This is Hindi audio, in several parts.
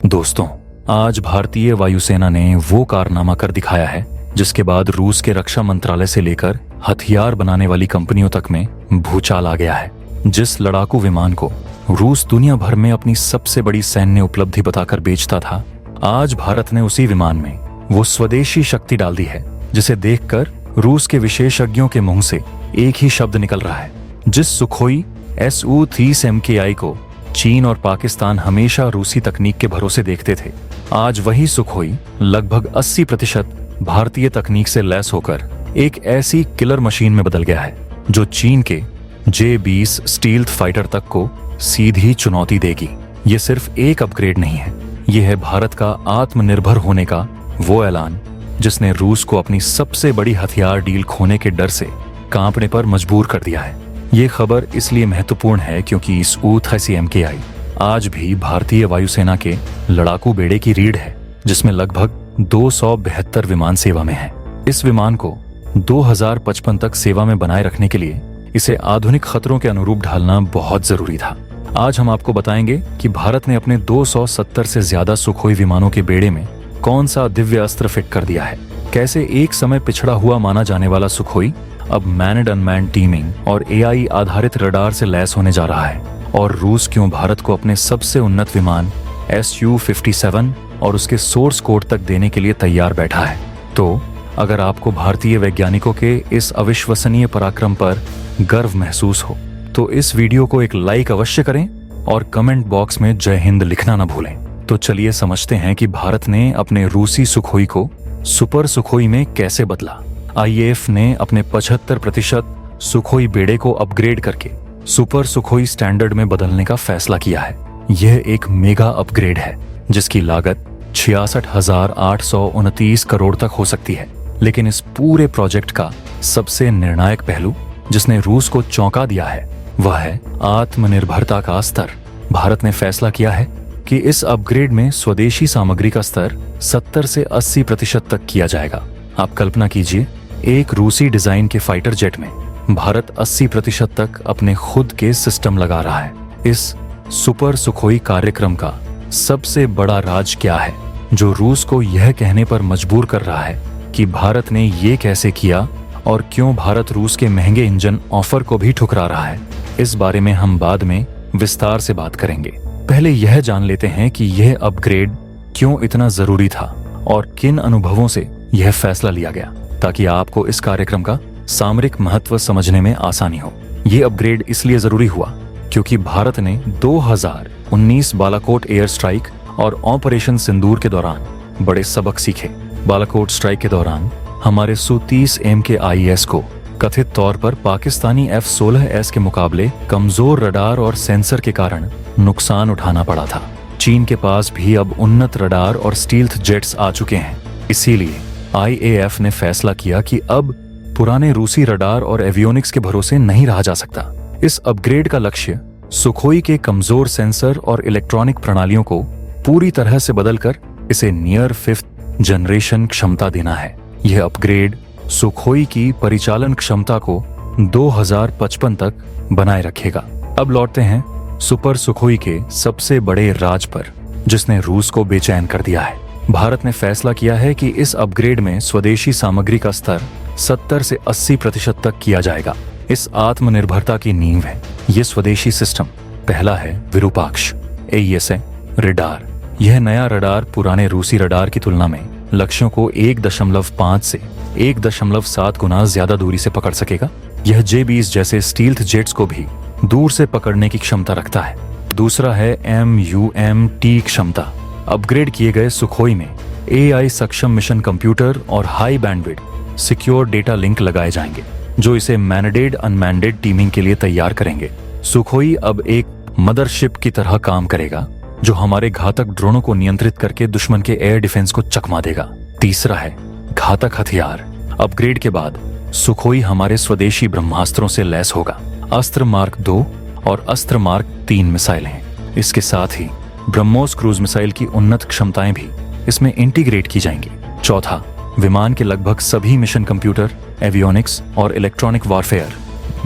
दोस्तों, आज भारतीय वायुसेना ने वो कारनामा कर दिखाया है जिसके बाद रूस के रक्षा मंत्रालय से लेकर हथियार बनाने वाली कंपनियों तक में भूचाल आ गया है। जिस लड़ाकू विमान को रूस दुनिया भर में अपनी सबसे बड़ी सैन्य उपलब्धि बताकर बेचता था, आज भारत ने उसी विमान में वो स्वदेशी शक्ति डाल दी है जिसे देखकर रूस के विशेषज्ञों के मुंह से एक ही शब्द निकल रहा है। जिस सुखोई Su-30 MKI को चीन और पाकिस्तान हमेशा रूसी तकनीक के भरोसे देखते थे, आज वही सुखोई लगभग 80% भारतीय तकनीक से लैस होकर एक ऐसी किलर मशीन में बदल गया है जो चीन के J-20 स्टील्थ फाइटर तक को सीधी चुनौती देगी। ये सिर्फ एक अपग्रेड नहीं है, ये है भारत का आत्मनिर्भर होने का वो ऐलान जिसने रूस को अपनी सबसे बड़ी हथियार डील खोने के डर से कांपने पर मजबूर कर दिया है। ये खबर इसलिए महत्वपूर्ण है क्योंकि Su-30 MKI आज भी भारतीय वायुसेना के लड़ाकू बेड़े की रीढ़ है, जिसमें लगभग 272 विमान सेवा में हैं। इस विमान को 2055 तक सेवा में बनाए रखने के लिए इसे आधुनिक खतरों के अनुरूप ढालना बहुत जरूरी था। आज हम आपको बताएंगे कि भारत ने अपने 270 से ज्यादा सुखोई विमानों के बेड़े में कौन सा दिव्य अस्त्र फिट कर दिया है, कैसे एक समय पिछड़ा हुआ माना जाने वाला सुखोई अब मैन्ड अनमैन्ड टीमिंग और AI आधारित रडार से लैस होने जा रहा है, और रूस क्यों भारत को अपने सबसे उन्नत विमान Su-57 और उसके सोर्स कोड तक देने के लिए तैयार बैठा है। तो अगर आपको भारतीय वैज्ञानिकों के इस अविश्वसनीय पराक्रम पर गर्व महसूस हो तो इस वीडियो को एक लाइक अवश्य करें और कमेंट बॉक्स में जय हिंद लिखना न भूलें। तो चलिए समझते हैं कि भारत ने अपने रूसी सुखोई को सुपर सुखोई में कैसे बदला। IAF ने अपने 75% सुखोई बेड़े को अपग्रेड करके सुपर सुखोई स्टैंडर्ड में बदलने का फैसला किया है। यह एक मेगा अपग्रेड है जिसकी लागत 66,829 करोड़ तक हो सकती है। लेकिन इस पूरे प्रोजेक्ट का सबसे निर्णायक पहलू जिसने रूस को चौंका दिया है वह है आत्मनिर्भरता का स्तर। भारत ने फैसला किया है कि इस अपग्रेड में स्वदेशी सामग्री का स्तर 70 से 80% तक किया जाएगा। आप कल्पना कीजिए, एक रूसी डिजाइन के फाइटर जेट में भारत 80% तक अपने खुद के सिस्टम लगा रहा है। इस सुपर सुखोई कार्यक्रम का सबसे बड़ा राज क्या है जो रूस को यह कहने पर मजबूर कर रहा है कि भारत ने ये कैसे किया, और क्यों भारत रूस के महंगे इंजन ऑफर को भी ठुकरा रहा है? इस बारे में हम बाद में विस्तार से बात करेंगे। पहले यह जान लेते हैं कि यह अपग्रेड क्यों इतना जरूरी था और किन अनुभवों से यह फैसला लिया गया, ताकि आपको इस कार्यक्रम का सामरिक महत्व समझने में आसानी हो। यह अपग्रेड इसलिए जरूरी हुआ क्योंकि भारत ने 2019 बालाकोट एयर स्ट्राइक और ऑपरेशन सिंदूर के दौरान बड़े सबक सीखे। बालाकोट स्ट्राइक के दौरान हमारे Su-30 MKIS को कथित तौर पर पाकिस्तानी F-16S के मुकाबले कमजोर रडार और सेंसर के कारण नुकसान उठाना पड़ा था। चीन के पास भी अब उन्नत रडार और स्टील्थ जेट्स आ चुके हैं। इसीलिए IAF ने फैसला किया कि अब पुराने रूसी रडार और एवियोनिक्स के भरोसे नहीं रहा जा सकता। इस अपग्रेड का लक्ष्य सुखोई के कमजोर सेंसर और इलेक्ट्रॉनिक प्रणालियों को पूरी तरह से बदलकर इसे नियर 5th जनरेशन क्षमता देना है। यह अपग्रेड सुखोई की परिचालन क्षमता को 2055 तक बनाए रखेगा। अब लौटते हैं सुपर सुखोई के सबसे बड़े राज पर जिसने रूस को बेचैन कर दिया है। भारत ने फैसला किया है कि इस अपग्रेड में स्वदेशी सामग्री का स्तर 70 से 80% तक किया जाएगा। इस आत्मनिर्भरता की नींव है ये स्वदेशी सिस्टम। पहला है विरूपाक्ष AESA रडार। यह नया रडार पुराने रूसी रडार की तुलना में लक्ष्यों को 1.5 से 1.7 गुना ज्यादा दूरी से पकड़ सकेगा। यह J-20 जैसे स्टील्थ जेट्स को भी दूर से पकड़ने की क्षमता रखता है। दूसरा है MUMT क्षमता। अपग्रेड किए गए सुखोई में AI सक्षम मिशन कंप्यूटर और high bandwidth secure data link लगाए जाएंगे जो इसे मैनेडेड अनमैंडेड टीमिंग के लिए तैयार करेंगे। सुखोई अब एक मदरशिप की तरह काम करेगा जो हमारे घातक ड्रोनों को नियंत्रित करके दुश्मन के एयर डिफेंस को चकमा देगा। तीसरा है घातक हथियार। अपग्रेड के बाद सुखोई हमारे स्वदेशी ब्रह्मास्त्रों से लैस होगा। अस्त्र मार्क 2 और अस्त्र मार्क 3 मिसाइलें हैं। इसके साथ ही ब्रह्मोस क्रूज मिसाइल की उन्नत क्षमताएं भी इसमें इंटीग्रेट की जाएंगी। चौथा, विमान के लगभग सभी मिशन कंप्यूटर, एवियोनिक्स और इलेक्ट्रॉनिक वॉरफेयर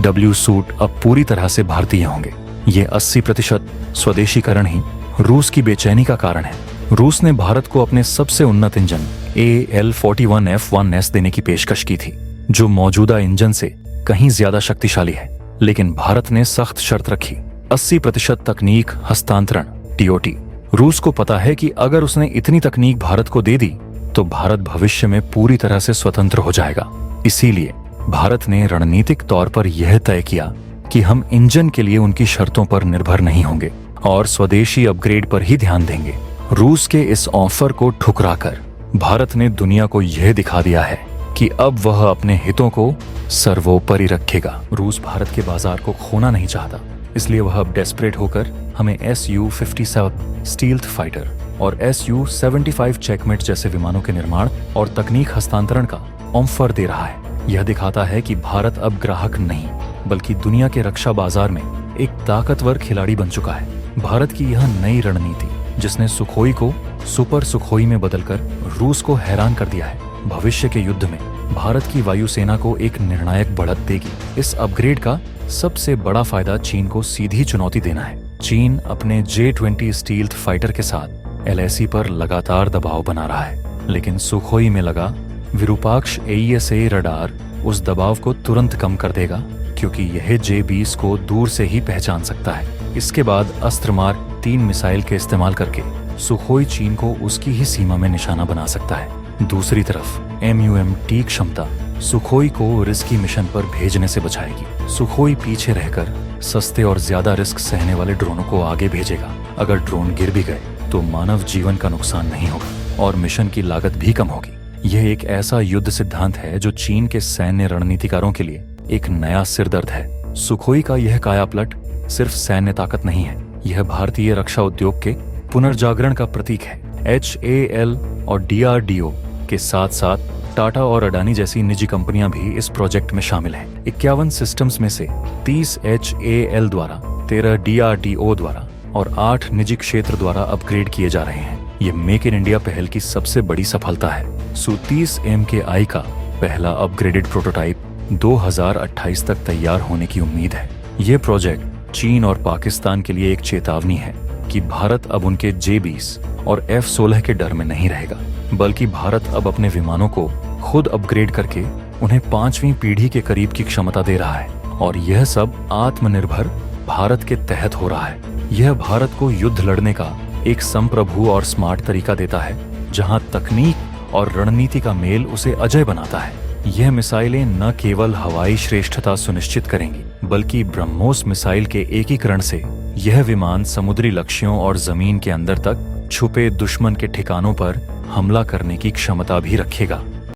W सूट अब पूरी तरह से भारतीय होंगे। ये 80% स्वदेशीकरण ही रूस की बेचैनी का कारण है। रूस ने भारत को अपने सबसे उन्नत इंजन AL-41F1S देने की पेशकश की थी, जो मौजूदा इंजन से कहीं ज्यादा शक्तिशाली है। लेकिन भारत ने सख्त शर्त रखी, 80% तकनीक हस्तांतरण TOT। रूस को पता है कि अगर उसने इतनी तकनीक भारत को दे दी तो भारत भविष्य में पूरी तरह से स्वतंत्र हो जाएगा। इसीलिए भारत ने रणनीतिक तौर पर यह तय किया कि हम इंजन के लिए उनकी शर्तों पर निर्भर नहीं होंगे और स्वदेशी अपग्रेड पर ही ध्यान देंगे। रूस के इस ऑफर को ठुकराकर भारत ने दुनिया को यह दिखा दिया है कि अब वह अपने हितों को सर्वोपरि रखेगा। रूस भारत के बाजार को खोना नहीं चाहता, इसलिए वह अब डेस्परेट होकर हमें Su-57 स्टील्थ फाइटर और Su-75 चेकमेट जैसे विमानों के निर्माण और तकनीक हस्तांतरण का ऑफर दे रहा है। यह दिखाता है कि भारत अब ग्राहक नहीं बल्कि दुनिया के रक्षा बाजार में एक ताकतवर खिलाड़ी बन चुका है। भारत की यह नई रणनीति, जिसने सुखोई को सुपर सुखोई में बदलकर रूस को हैरान कर दिया है, भविष्य के युद्ध में भारत की वायुसेना को एक निर्णायक बढ़त देगी। इस अपग्रेड का सबसे बड़ा फायदा चीन को सीधी चुनौती देना है। चीन अपने J-20 स्टील्थ फाइटर के साथ LAC पर लगातार दबाव बना रहा है, लेकिन सुखोई में लगा विरूपाक्ष AESA रडार उस दबाव को तुरंत कम कर देगा, क्योंकि यह J-20 को दूर से ही पहचान सकता है। इसके बाद अस्त्रमार 3 मिसाइल के इस्तेमाल करके सुखोई चीन को उसकी ही सीमा में निशाना बना सकता है। दूसरी तरफ MUMT क्षमता सुखोई को रिस्की मिशन पर भेजने से बचाएगी। सुखोई पीछे रहकर सस्ते और ज्यादा रिस्क सहने वाले ड्रोनों को आगे भेजेगा। अगर ड्रोन गिर भी गए तो मानव जीवन का नुकसान नहीं होगा और मिशन की लागत भी कम होगी। यह एक ऐसा युद्ध सिद्धांत है जो चीन के सैन्य रणनीतिकारों के लिए एक नया सिरदर्द है। सुखोई का यह कायापलट सिर्फ सैन्य ताकत नहीं है, यह भारतीय रक्षा उद्योग के पुनर्जागरण का प्रतीक है। HAL और DRDO के साथ साथ टाटा और अडानी जैसी निजी कंपनियां भी इस प्रोजेक्ट में शामिल हैं। 51 सिस्टम्स में से 30 HAL द्वारा, 13 DRDO द्वारा और 8 निजी क्षेत्र द्वारा अपग्रेड किए जा रहे हैं। ये मेक इन इंडिया पहल की सबसे बड़ी सफलता है। Su-30 MKI का पहला अपग्रेडेड प्रोटोटाइप 2028 तक तैयार होने की उम्मीद है। ये प्रोजेक्ट चीन और पाकिस्तान के लिए एक चेतावनी है कि भारत अब उनके J-20 और F-16 के डर में नहीं रहेगा, बल्कि भारत अब अपने विमानों को खुद अपग्रेड करके उन्हें 5वीं पीढ़ी के करीब की क्षमता दे रहा है। और यह सब आत्मनिर्भर भारत के तहत हो रहा है। यह भारत को युद्ध लड़ने का एक संप्रभु और स्मार्ट तरीका देता है, जहां तकनीक और रणनीति का मेल उसे अजय बनाता है। यह मिसाइलें न केवल हवाई श्रेष्ठता सुनिश्चित करेंगी, बल्कि ब्रह्मोस मिसाइल के एकीकरण से यह विमान समुद्री लक्ष्यों और जमीन के अंदर तक छुपे दुश्मन के ठिकानों पर हमला करने की क्षमता भी रखेगा।